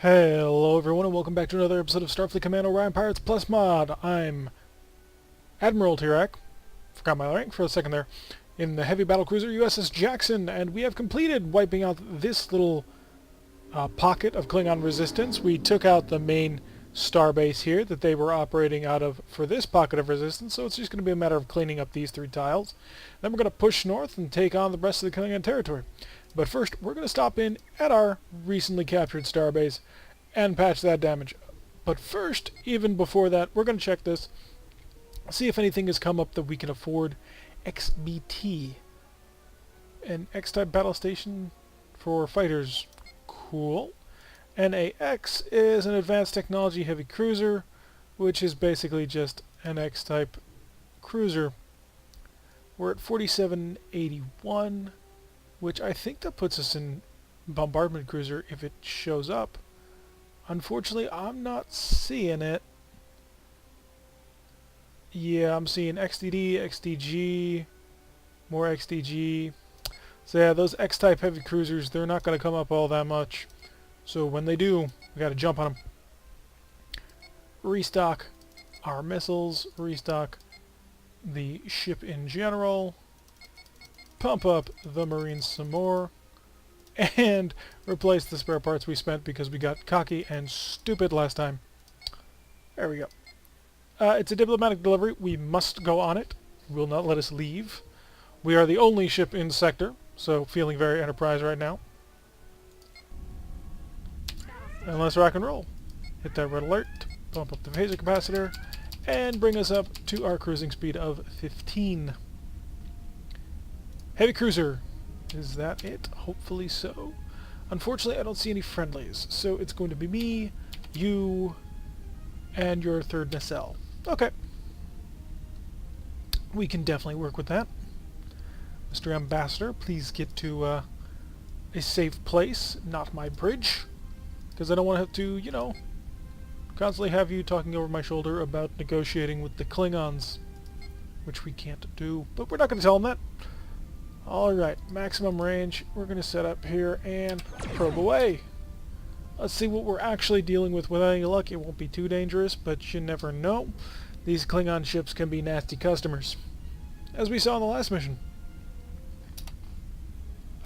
Hello everyone and welcome back to another episode of Starfleet Command Orion Pirates Plus Mod. I'm Admiral Tirak, forgot my rank for a second there, in the heavy battlecruiser USS Jackson, and we have completed wiping out this little pocket of Klingon resistance. We took out the main starbase here that they were operating out of for this pocket of resistance, so it's just going to be a matter of cleaning up these three tiles. Then we're going to push north and take on the rest of the Klingon territory. But first, we're going to stop in at our recently captured starbase and patch that damage. But first, even before that, we're going to check this, see if anything has come up that we can afford. XBT, an X-type battle station for fighters. Cool. NAX is an advanced technology heavy cruiser, which is basically just an X-type cruiser. We're at 4781, which I think that puts us in bombardment cruiser if it shows up. Unfortunately, I'm not seeing it. Yeah, I'm seeing XDD, XDG, more XDG. So yeah, those X-type heavy cruisers, they're not going to come up all that much. So when they do, we got to jump on them. Restock our missiles, restock the ship in general, pump up the Marines some more, and replace the spare parts we spent because we got cocky and stupid last time. There we go. It's a diplomatic delivery. We must go on it. Will not let us leave. We are the only ship in sector, so feeling very Enterprise right now. And let's rock and roll. Hit that red alert, bump up the phaser capacitor, and bring us up to our cruising speed of 15. Heavy cruiser. Is that it? Hopefully so. Unfortunately, I don't see any friendlies, so it's going to be me, you, and your third nacelle. Okay. We can definitely work with that. Mr. Ambassador, please get to a safe place, not my bridge, because I don't want to have to, you know, constantly have you talking over my shoulder about negotiating with the Klingons, which we can't do, but we're not going to tell them that. Alright, maximum range. We're going to set up here and probe away. Let's see what we're actually dealing with. With any luck, it won't be too dangerous, but you never know. These Klingon ships can be nasty customers, as we saw in the last mission.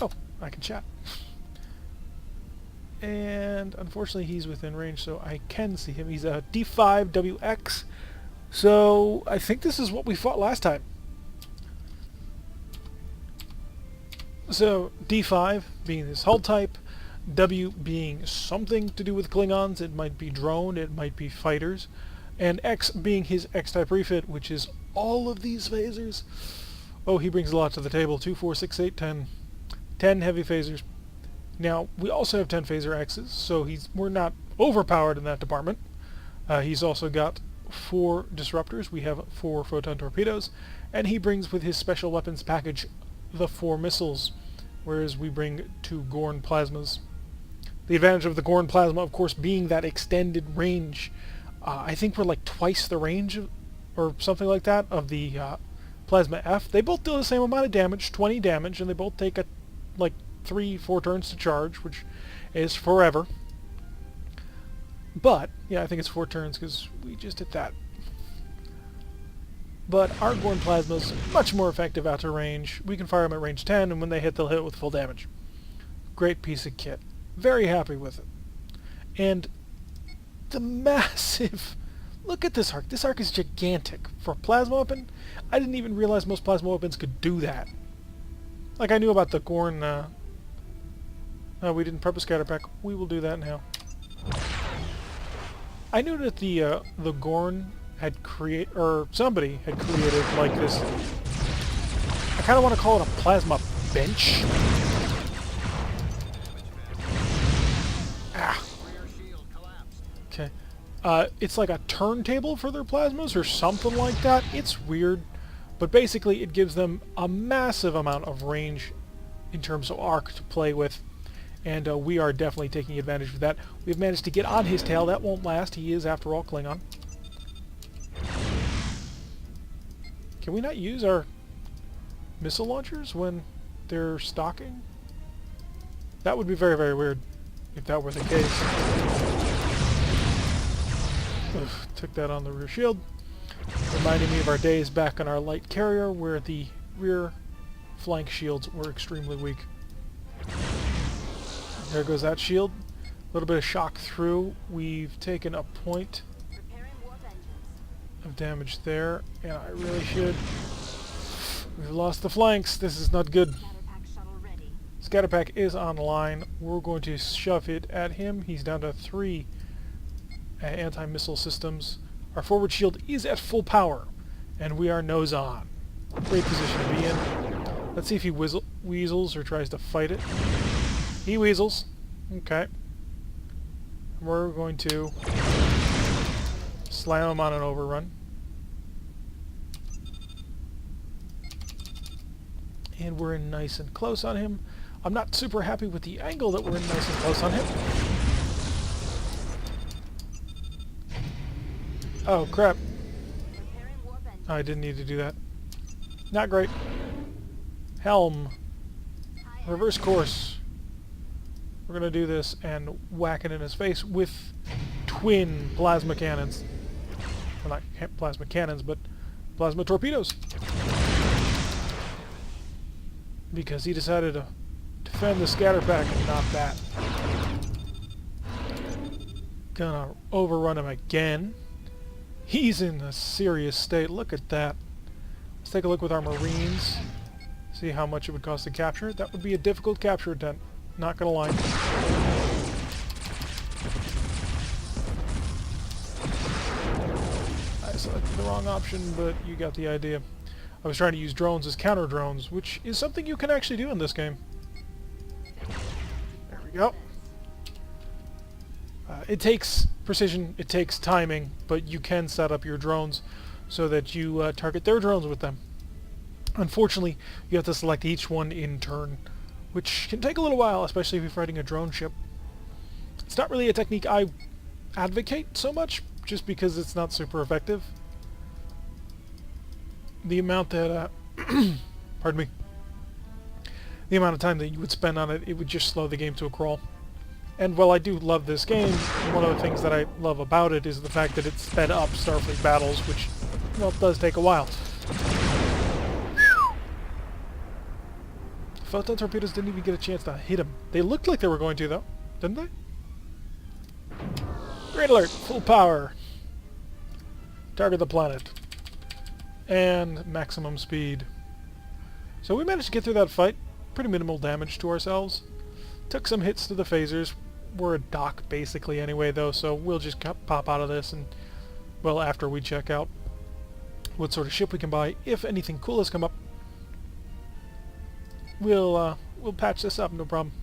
Oh, I can chat. And unfortunately he's within range, so I can see him. He's a D5WX, so I think this is what we fought last time. So D5 being this hull type, W being something to do with Klingons, it might be drone, it might be fighters, and X being his X-type refit, which is all of these phasers. Oh, he brings a lot to the table. 2, 4, 6, 8, 10. 10 heavy phasers. Now, we also have 10 phaser X's, so we're not overpowered in that department. He's also got 4 disruptors. We have 4 photon torpedoes, and he brings with his special weapons package the 4 missiles, whereas we bring 2 Gorn plasmas. The advantage of the Gorn plasma, of course, being that extended range. I think we're like twice the range, or something like that, of the Plasma F. They both do the same amount of damage, 20 damage, and they both take like 3-4 turns to charge, which is forever. But, yeah, I think it's 4 turns, because we just did that. But our Gorn Plasma's much more effective out to range. We can fire them at range 10, and when they hit, they'll hit with full damage. Great piece of kit. Very happy with it. And the massive... Look at this arc. This arc is gigantic. For a plasma weapon, I didn't even realize most plasma weapons could do that. Like, I knew about the Gorn... No, we didn't prep a scatter pack. We will do that now. I knew that the Gorn had somebody had created like this. I kind of want to call it a plasma bench. Ah. Okay. It's like a turntable for their plasmas or something like that. It's weird, but basically it gives them a massive amount of range in terms of arc to play with. And we are definitely taking advantage of that. We've managed to get on his tail. That won't last. He is, after all, Klingon. Can we not use our missile launchers when they're stocking? That would be very, very weird. if that were the case. Oof, took that on the rear shield. Reminding me of our days back on our light carrier where the rear flank shields were extremely weak. There goes that shield. A little bit of shock through. We've taken a point of damage there, and I really should. We've lost the flanks. This is not good. Scatter pack is online. We're going to shove it at him. He's down to 3 anti-missile systems. Our forward shield is at full power, and we are nose on. Great position to be in. Let's see if he weasels or tries to fight it. He weasels. Okay. We're going to slam him on an overrun. And we're in nice and close on him. I'm not super happy with the angle that we're in nice and close on him. Oh, crap. I didn't need to do that. Not great. Helm. Reverse course. We're going to do this and whack it in his face with twin plasma cannons. Well, not plasma cannons, but plasma torpedoes. Because he decided to defend the scatter pack and not that. Gonna overrun him again. He's in a serious state. Look at that. Let's take a look with our Marines. See how much it would cost to capture. That would be a difficult capture attempt. Not gonna lie. I selected the wrong option, but you got the idea. I was trying to use drones as counter drones, which is something you can actually do in this game. There we go. It takes precision, it takes timing, but you can set up your drones so that you target their drones with them. Unfortunately, you have to select each one in turn, which can take a little while, especially if you're fighting a drone ship. It's not really a technique I advocate so much, just because it's not super effective. The amount that, pardon me, the amount of time that you would spend on it, it would just slow the game to a crawl. And while I do love this game, one of the things that I love about it is the fact that it sped up Starfleet Battles, which, well, does take a while. Photon torpedoes didn't even get a chance to hit him. They looked like they were going to, though, didn't they? Great alert! Full power! Target the planet. And maximum speed. So we managed to get through that fight. Pretty minimal damage to ourselves. Took some hits to the phasers. We're a dock basically anyway though, so we'll just pop out of this and, well, after we check out what sort of ship we can buy, if anything cool has come up, we'll patch this up, no problem.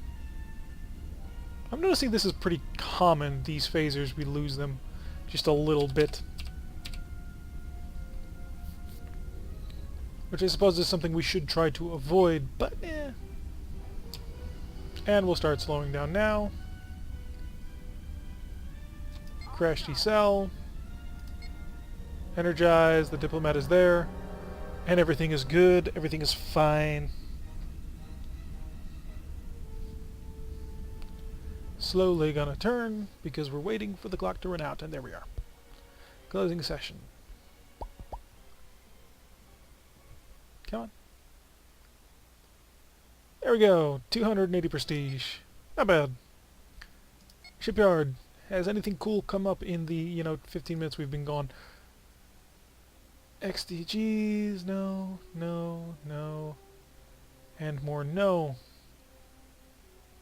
I'm noticing this is pretty common, these phasers, we lose them just a little bit. Which I suppose is something we should try to avoid, but eh. And we'll start slowing down now. Crash decel. Energize, the diplomat is there. And everything is good, everything is fine. Slowly gonna turn, because we're waiting for the clock to run out, and there we are. Closing session. Come on. There we go. 280 prestige. Not bad. Shipyard. Has anything cool come up in the, 15 minutes we've been gone? XDGs. No. No. No. And more no.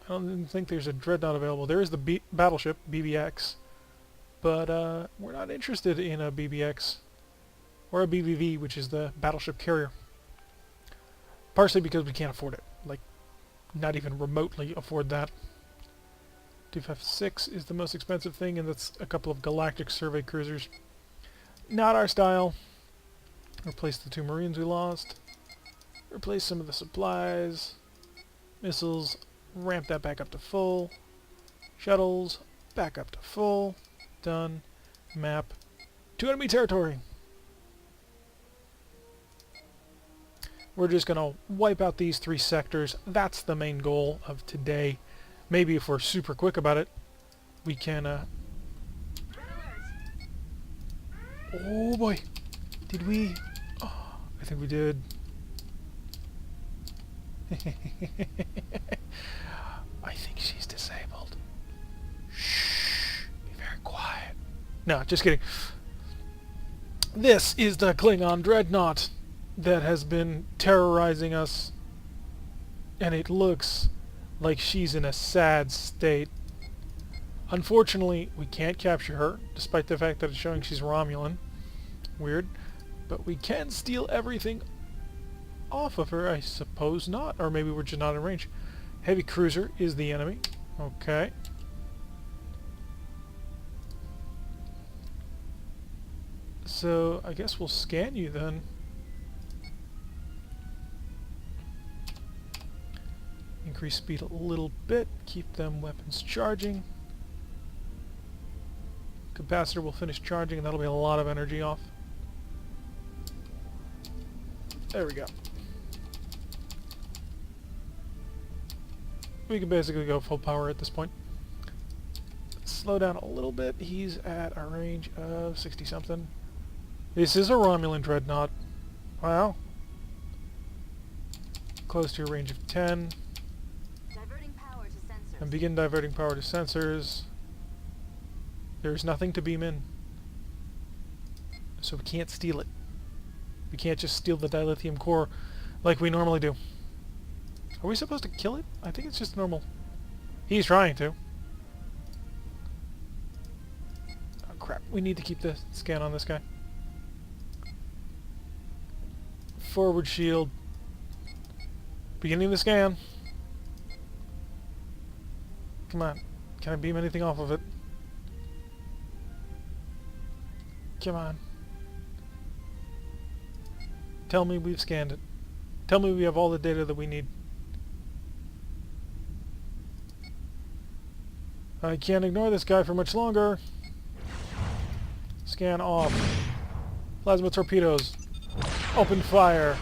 I don't even think there's a dreadnought available. There is the battleship, BBX. But we're not interested in a BBX. Or a BVV, which is the battleship carrier. Partially because we can't afford it. Like, not even remotely afford that. 256 is the most expensive thing, and that's a couple of galactic survey cruisers. Not our style. Replace the 2 Marines we lost. Replace some of the supplies. Missiles. Ramp that back up to full. Shuttles. Back up to full. Done. Map. To enemy territory. We're just going to wipe out these 3 sectors. That's the main goal of today. Maybe if we're super quick about it, we can, oh boy! Did we? Oh, I think we did. I think she's disabled. Shh! Be very quiet. No, just kidding. This is the Klingon dreadnought that has been terrorizing us, and it looks like she's in a sad state. Unfortunately, we can't capture her, despite the fact that it's showing she's Romulan. Weird. But we can steal everything off of her. I suppose not. Or maybe we're just not in range. Heavy cruiser is the enemy. Okay. So, I guess we'll scan you then. Increase speed a little bit. Keep them weapons charging. Capacitor will finish charging, and that'll be a lot of energy off. There we go. We can basically go full power at this point. Slow down a little bit. He's at a range of 60-something. This is a Romulan dreadnought. Wow. Close to a range of 10. Diverting power to sensors. And begin diverting power to sensors. There's nothing to beam in. So we can't steal it. We can't just steal the dilithium core like we normally do. Are we supposed to kill it? I think it's just normal. He's trying to. Oh crap, we need to keep the scan on this guy. Forward shield. Beginning the scan. Come on. Can I beam anything off of it? Come on. Tell me we've scanned it. Tell me we have all the data that we need. I can't ignore this guy for much longer. Scan off. Plasma torpedoes. Open fire.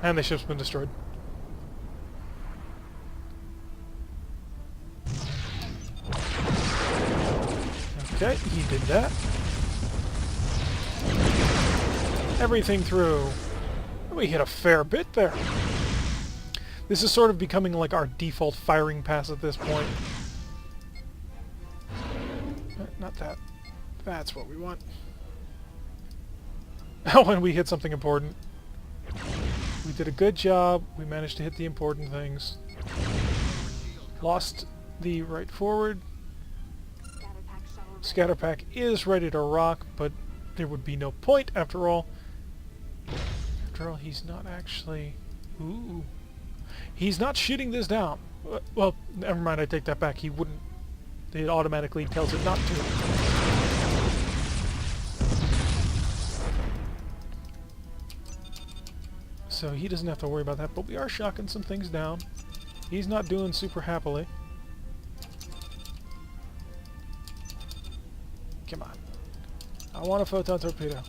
And the ship's been destroyed. Okay, he did that. Everything through. We hit a fair bit there. This is sort of becoming like our default firing pass at this point. Not that. That's what we want. Oh, and we hit something important. We did a good job. We managed to hit the important things. Lost the right forward. Scatter pack is ready to rock, but there would be no point after all. After all, he's not actually... Ooh. He's not shooting this down. Well, never mind, I take that back. He wouldn't. It automatically tells it not to. So he doesn't have to worry about that, but we are shocking some things down. He's not doing super happily. Come on. I want a photon torpedo.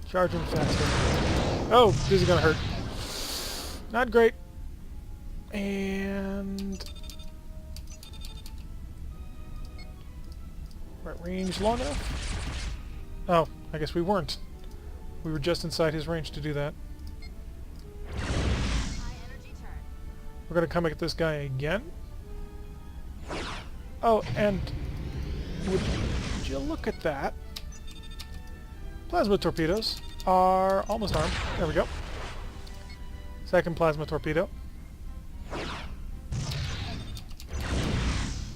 Charge him faster. Oh, this is gonna hurt. Not great. And... right range long enough? Oh, I guess we weren't. We were just inside his range to do that. We're gonna come at this guy again. Oh, and would you look at that? Plasma torpedoes are almost armed. There we go. Second plasma torpedo.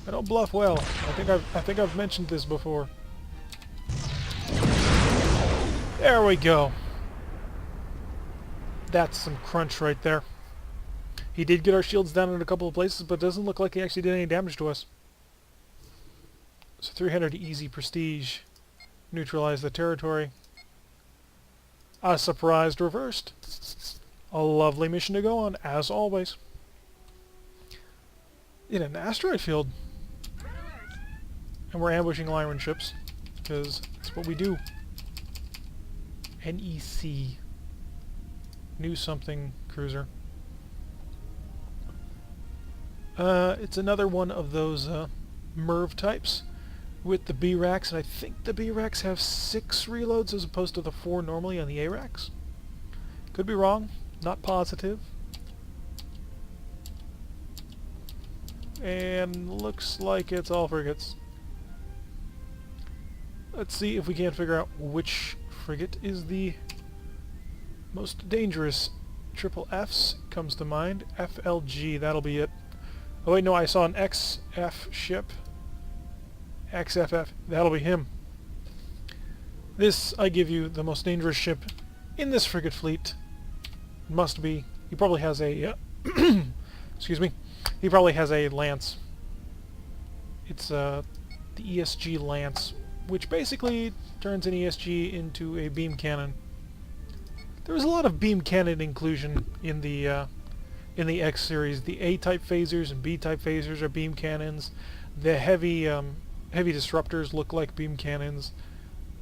I don't bluff well. I think I've mentioned this before. There we go. That's some crunch right there. He did get our shields down in a couple of places, but it doesn't look like he actually did any damage to us. So 300 easy prestige. Neutralize the territory. A surprise reversed. A lovely mission to go on, as always. In an asteroid field. And we're ambushing Lyran ships, because that's what we do. NEC. New something cruiser. It's another one of those MERV types with the B racks, and I think the B racks have 6 reloads as opposed to the 4 normally on the A racks. Could be wrong, not positive. And looks like it's all frigates. Let's see if we can't figure out which frigate is the most dangerous. Triple F's comes to mind. FLG, that'll be it. Oh wait, no, I saw an XF ship. XFF, that'll be him. This, I give you, the most dangerous ship in this frigate fleet. Must be. He probably has a... excuse me. He probably has a lance. It's the ESG lance, which basically turns an ESG into a beam cannon. There was a lot of beam cannon inclusion in the X series. The A-type phasers and B-type phasers are beam cannons. The heavy disruptors look like beam cannons.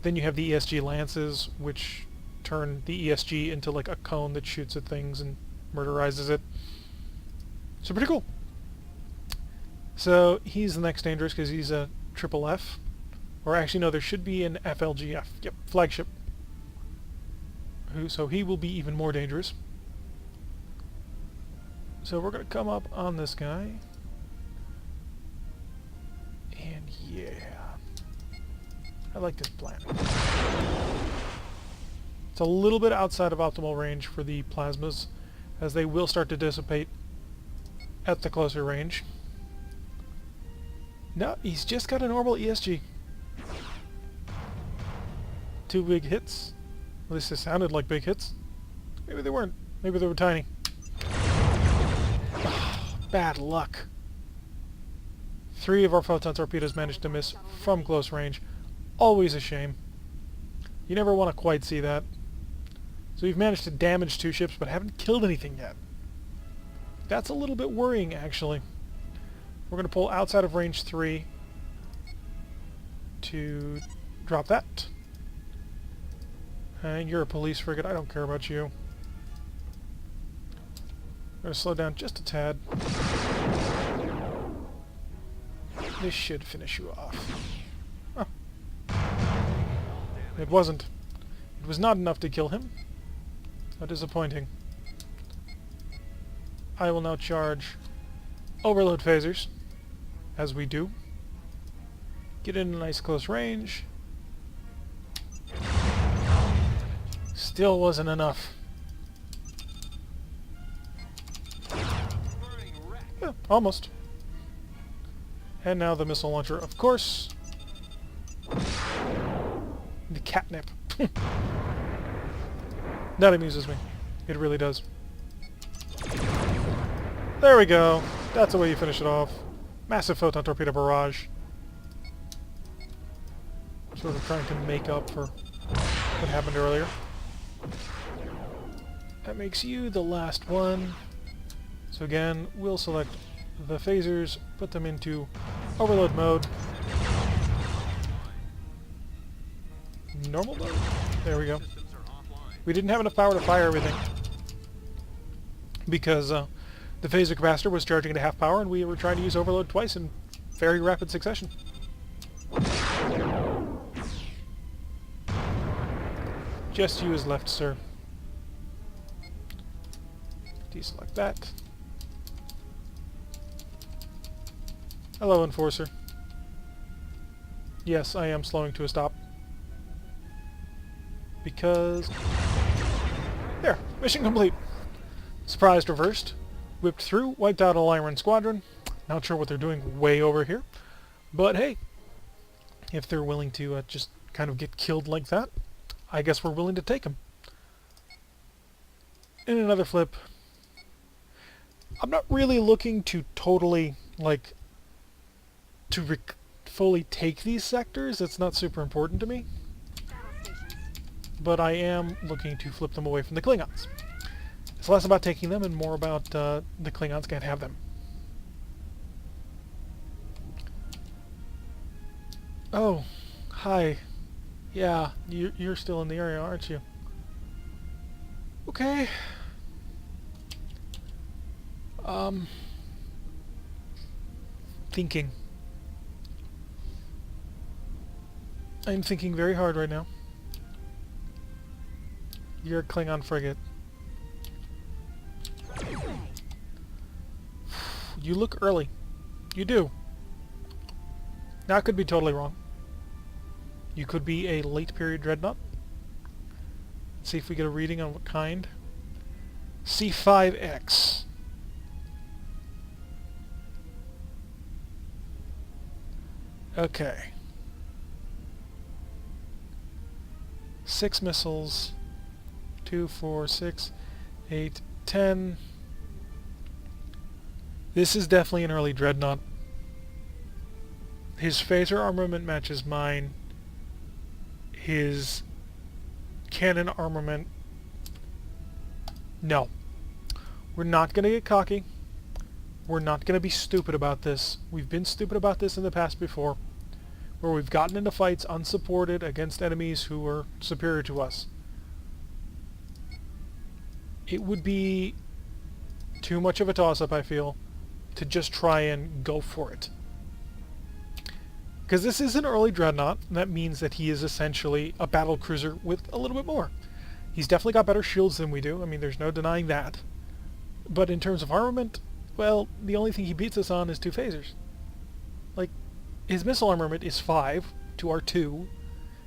Then you have the ESG lances, which turn the ESG into like a cone that shoots at things and murderizes it. So pretty cool. So he's the next dangerous because he's a triple F. Or actually no, there should be an FLGF. Yep, flagship. So he will be even more dangerous. So we're going to come up on this guy. And yeah. I like this plan. It's a little bit outside of optimal range for the plasmas, as they will start to dissipate at the closer range. No, he's just got a normal ESG. 2 big hits. At least they sounded like big hits. Maybe they weren't. Maybe they were tiny. Bad luck. 3 of our photon torpedoes managed to miss from close range. Always a shame. You never want to quite see that. So we've managed to damage 2 ships, but haven't killed anything yet. That's a little bit worrying, actually. We're going to pull outside of range 3 to drop that. And you're a police frigate. I don't care about you. I'm going to slow down just a tad. This should finish you off. Oh. It wasn't. It was not enough to kill him. How disappointing. I will now charge overload phasers, as we do. Get in a nice close range. Still wasn't enough. Yeah, almost. And now the missile launcher, of course. The catnip. That amuses me. It really does. There we go. That's the way you finish it off. Massive photon torpedo barrage. Sort of trying to make up for what happened earlier. That makes you the last one. So again, we'll select the phasers, put them into overload mode. Normal mode? There we go. We didn't have enough power to fire everything because the phaser capacitor was charging at half power and we were trying to use overload twice in very rapid succession. Just you is left, sir. Deselect that. Hello, Enforcer. Yes, I am slowing to a stop. Because... There! Mission complete! Surprised reversed. Whipped through, wiped out a Lyran squadron. Not sure what they're doing way over here. But hey, if they're willing to just kind of get killed like that, I guess we're willing to take them. In another flip, I'm not really looking to totally, like, to fully take these sectors. It's not super important to me. But I am looking to flip them away from the Klingons. It's less about taking them and more about the Klingons can't have them. Oh, hi. Yeah, you're still in the area, aren't you? Okay. thinking. I'm thinking very hard right now. You're a Klingon frigate. You look early. You do. Now, I could be totally wrong. You could be a late period dreadnought. Let's see if we get a reading on what kind. C5X. Okay. 6 missiles. 2, 4, 6, 8, 10. This is definitely an early dreadnought. His phaser armament matches mine. His cannon armament... No. We're not going to get cocky. We're not going to be stupid about this. We've been stupid about this in the past before, where we've gotten into fights unsupported against enemies who are superior to us. It would be too much of a toss-up, I feel, to just try and go for it. Because this is an early dreadnought, and that means that he is essentially a battle cruiser with a little bit more. He's definitely got better shields than we do. I mean, there's no denying that. But in terms of armament, well, the only thing he beats us on is 2 phasers. Like, his missile armament is 5 to our 2.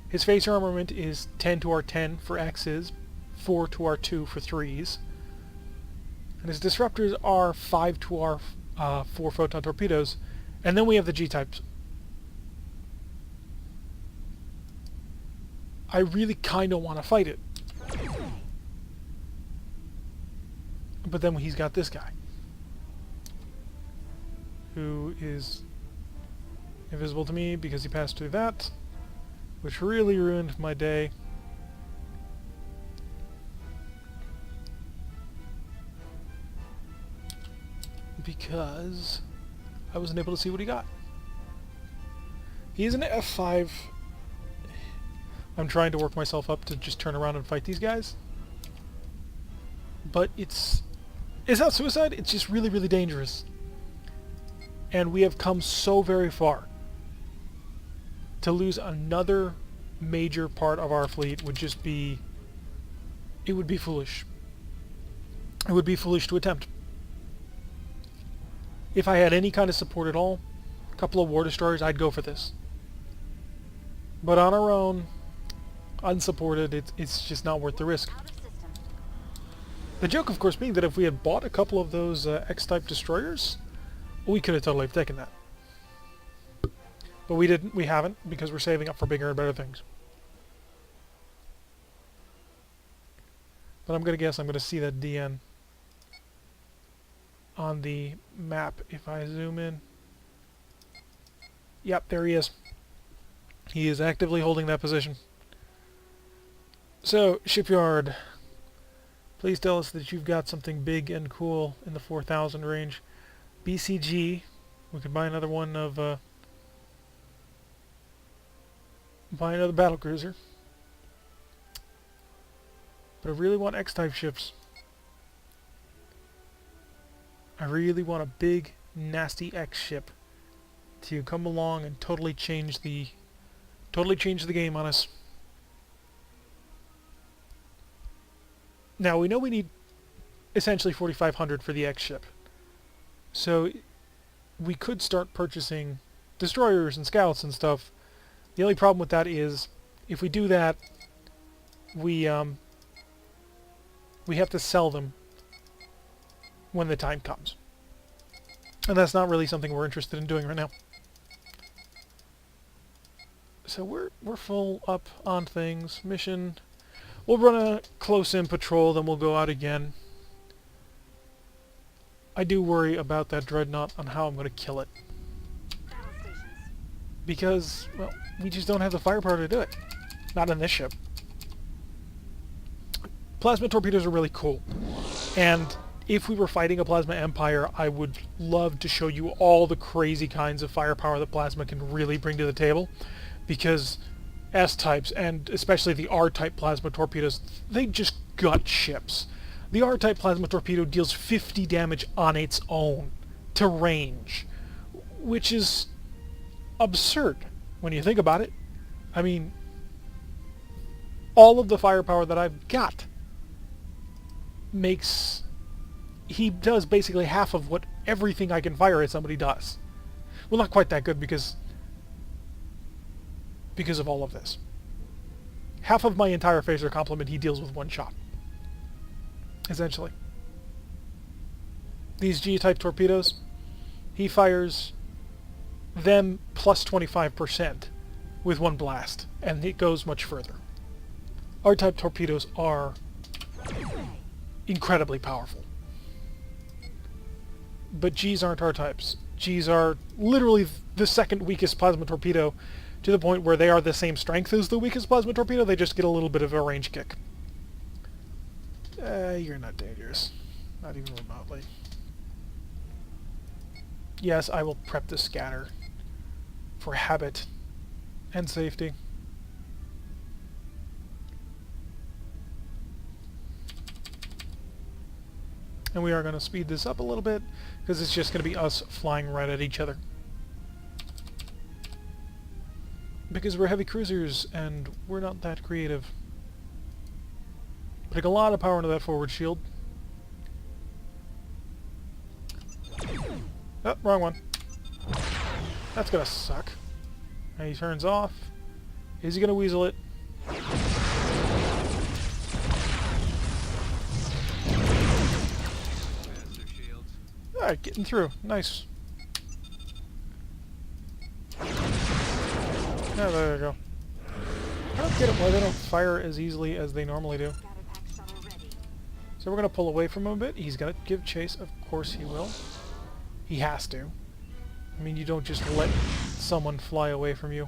His phaser armament is 10 to our 10 for X's, 4 to our 2 for 3s. And his disruptors are 5 to our 4 photon torpedoes. And then we have the G-types. I really kind of want to fight it. But then he's got this guy, who is invisible to me because he passed through that, which really ruined my day. Because I wasn't able to see what he got. He's an F5. I'm trying to work myself up to just turn around and fight these guys. But it's not suicide, it's just really, really dangerous. And we have come so very far. To lose another major part of our fleet would just be... It would be foolish. It would be foolish to attempt. If I had any kind of support at all, a couple of war destroyers, I'd go for this. But on our own, unsupported, it's just not worth the risk. The joke, of course, being that if we had bought a couple of those X-type destroyers, we could have totally taken that. But we didn't. We haven't, because we're saving up for bigger and better things. But I'm going to guess I'm going to see that DN on the map if I zoom in. Yep, there he is. He is actively holding that position. So, Shipyard, please tell us that you've got something big and cool in the 4,000 range. BCG, we could buy another one of, buy another battlecruiser. But I really want X-type ships. I really want a big, nasty X ship to come along and totally change the game on us. Now, we know we need essentially 4,500 for the X ship. So, we could start purchasing destroyers and scouts and stuff. The only problem with that is, if we do that, we have to sell them when the time comes. And that's not really something we're interested in doing right now. So we're full up on things. Mission. We'll run a close-in patrol, then we'll go out again. I do worry about that dreadnought on how I'm going to kill it. Because, well, we just don't have the firepower to do it. Not in this ship. Plasma torpedoes are really cool. And if we were fighting a plasma empire, I would love to show you all the crazy kinds of firepower that plasma can really bring to the table. Because S-types, and especially the R-type plasma torpedoes, they just gut ships. The R-type plasma torpedo deals 50 damage on its own, to range. which is absurd when you think about it. I mean, all of the firepower that I've got makes... He does basically half of what everything I can fire at somebody does. Well, not quite that good because of all of this. Half of my entire phaser complement he deals with one shot. Essentially. These G-type torpedoes, he fires them plus 25% with one blast, and it goes much further. R-type torpedoes are incredibly powerful. But Gs aren't R-types. Gs are literally the second weakest plasma torpedo, to the point where they are the same strength as the weakest plasma torpedo, they just get a little bit of a range kick. You're not dangerous. Not even remotely. Yes, I will prep the scatter for habit and safety. And we are going to speed this up a little bit, because it's just going to be us flying right at each other. Because we're heavy cruisers, and we're not that creative. Putting a lot of power into that forward shield. Oh, wrong one. That's gonna suck. And he turns off. Is he gonna weasel it? Alright, getting through. Nice. Oh, there you go. I don't get it why they don't fire as easily as they normally do. So we're going to pull away from him a bit. He's going to give chase. Of course he will. He has to. I mean, you don't just let someone fly away from you.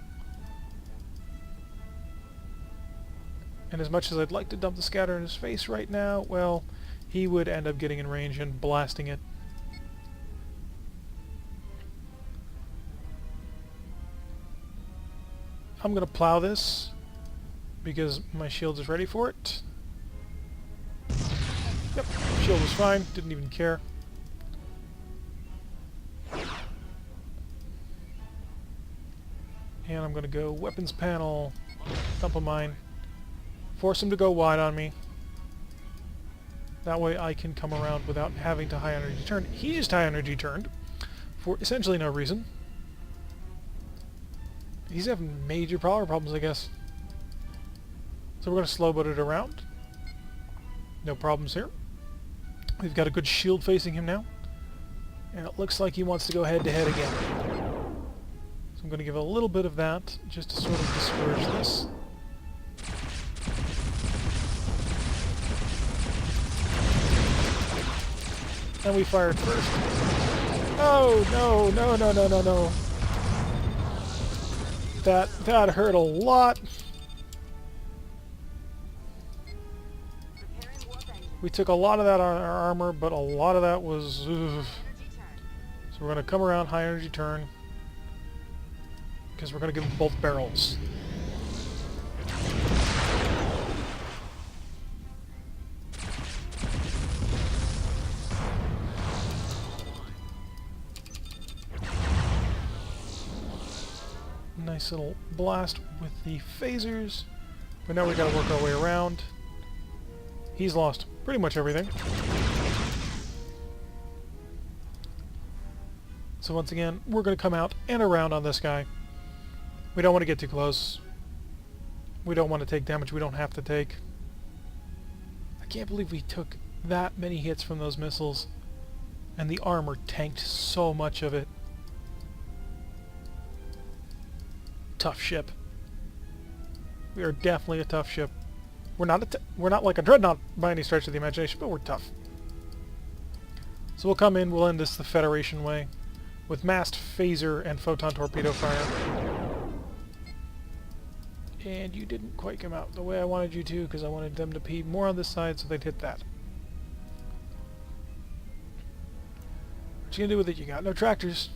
And as much as I'd like to dump the scatter in his face right now, well, he would end up getting in range and blasting it. I'm going to plow this because my shield is ready for it. Yep, shield was fine, didn't even care. And I'm going to go weapons panel, dump a mine, force him to go wide on me. That way I can come around without having to high energy turn. He just high energy turned for essentially no reason. He's having major power problems, I guess. So we're going to slow boat it around. No problems here. We've got a good shield facing him now. And it looks like he wants to go head-to-head again. So I'm going to give a little bit of that, just to sort of discourage this. And we fired first. Oh, no, no, no, no, no, no. That hurt a lot. We took a lot of that on our armor, but a lot of that was... Ugh. So we're going to come around high energy turn, because we're going to give them both barrels. Nice little blast with the phasers. But now we got to work our way around. He's lost pretty much everything. So once again, we're going to come out and around on this guy. We don't want to get too close. We don't want to take damage we don't have to take. I can't believe we took that many hits from those missiles, and the armor tanked so much of it. Tough ship. We are definitely a tough ship. We're not like a dreadnought by any stretch of the imagination, but we're tough. So we'll come in, we'll end this the Federation way, with massed phaser and photon torpedo fire. And you didn't quite come out the way I wanted you to, because I wanted them to pee more on this side so they'd hit that. What you gonna do with it? You got no tractors.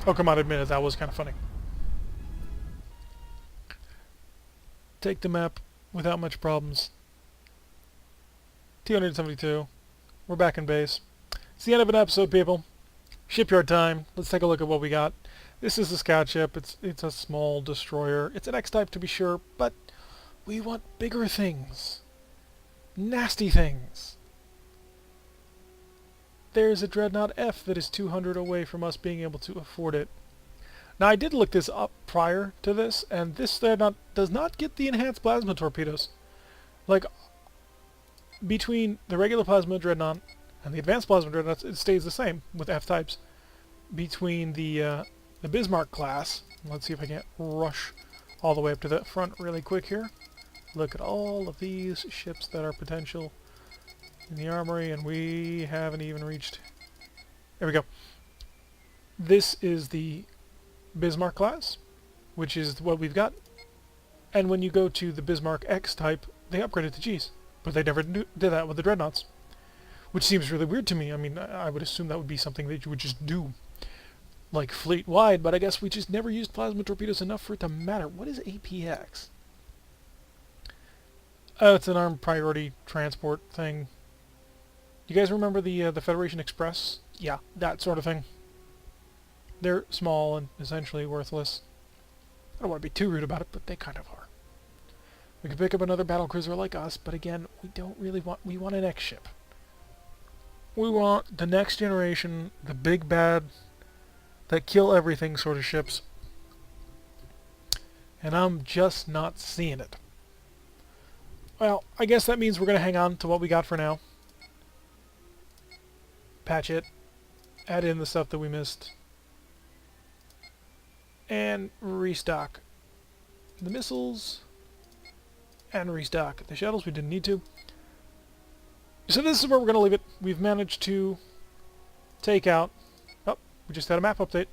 Oh, come on, admit it. That was kind of funny. Take the map without much problems. 272. We're back in base. It's the end of an episode, people. Shipyard time. Let's take a look at what we got. This is the scout ship. It's a small destroyer. It's an X-type to be sure, but we want bigger things. Nasty things. There's a dreadnought F that is 200 away from us being able to afford it. Now, I did look this up prior to this, and this dreadnought does not get the enhanced plasma torpedoes. Like, between the regular plasma dreadnought and the advanced plasma dreadnoughts, it stays the same with F-types. Between the Bismarck class, let's see if I can't rush all the way up to the front really quick here. Look at all of these ships that are potential in the armory, and we haven't even reached... There we go. This is the Bismarck class, which is what we've got. And when you go to the Bismarck X type, they upgraded to Gs. But they never did that with the dreadnoughts. Which seems really weird to me. I mean, I would assume that would be something that you would just do, like fleet-wide, but I guess we just never used plasma torpedoes enough for it to matter. What is APX? Oh, it's an armed priority transport thing. You guys remember the Federation Express? Yeah, that sort of thing. They're small and essentially worthless. I don't want to be too rude about it, but they kind of are. We could pick up another battlecruiser like us, but again, we don't really want... We want an X ship. We want the next generation, the big bad, that kill everything sort of ships. And I'm just not seeing it. Well, I guess that means we're going to hang on to what we got for now. Patch it. Add in the stuff that we missed. And restock the missiles. And restock the shuttles. We didn't need to. So this is where we're going to leave it. We've managed to take out... Oh, we just had a map update.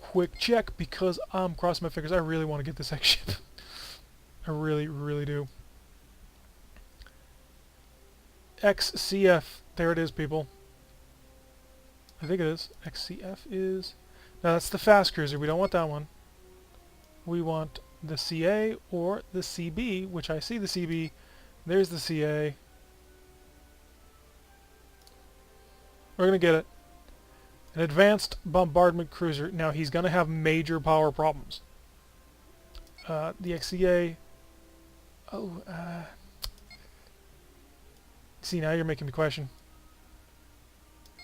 Quick check, because I'm crossing my fingers. I really want to get this X ship. I really, really do. XCF. There it is, people. I think it is. XCF is... No, that's the fast cruiser. We don't want that one. We want the CA or the CB, which I see the CB. There's the CA. We're going to get it. An advanced bombardment cruiser. Now, he's going to have major power problems. The XCA... Oh, see, now you're making me question.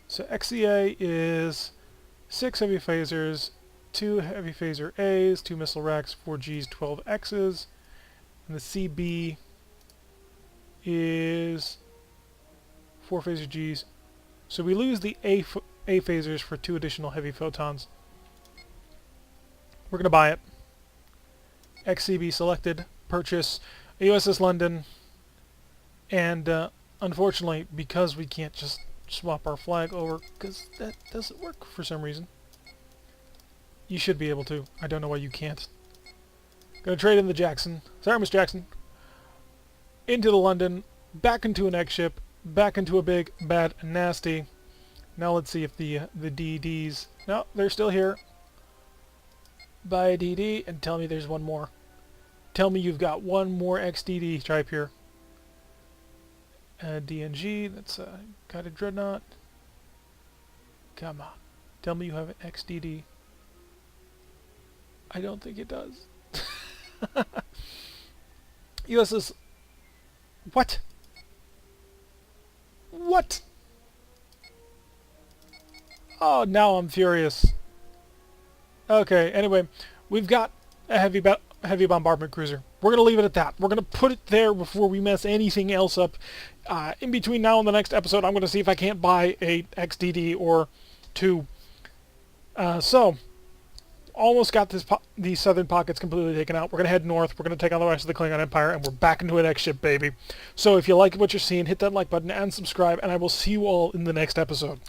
So XCA is 6 heavy phasers, 2 heavy phaser A's, 2 missile racks, 4 G's, 12 X's. And the CB is 4 phaser G's. So we lose the A phasers for 2 additional heavy photons. We're going to buy it. XCB selected. Purchase. USS London. And unfortunately, because we can't just swap our flag over, because that doesn't work for some reason. You should be able to. I don't know why you can't. Gonna trade in the Jackson. Sorry, Miss Jackson. Into the London. Back into an X ship. Back into a big, bad, nasty. Now let's see if the DDs... No, they're still here. Buy a DD and tell me there's one more. Tell me you've got one more XDD type here. DNG, that's a guided dreadnought. Come on. Tell me you have an XDD. I don't think it does. USS... What? What? Oh, now I'm furious. Okay, anyway, we've got a heavy bombardment cruiser. We're going to leave it at that. We're going to put it there before we mess anything else up. In between now and the next episode, I'm going to see if I can't buy a XDD or 2. So, almost got these southern pockets completely taken out. We're going to head north. We're going to take on the rest of the Klingon Empire, and we're back into an X ship, baby. So if you like what you're seeing, hit that like button and subscribe, and I will see you all in the next episode.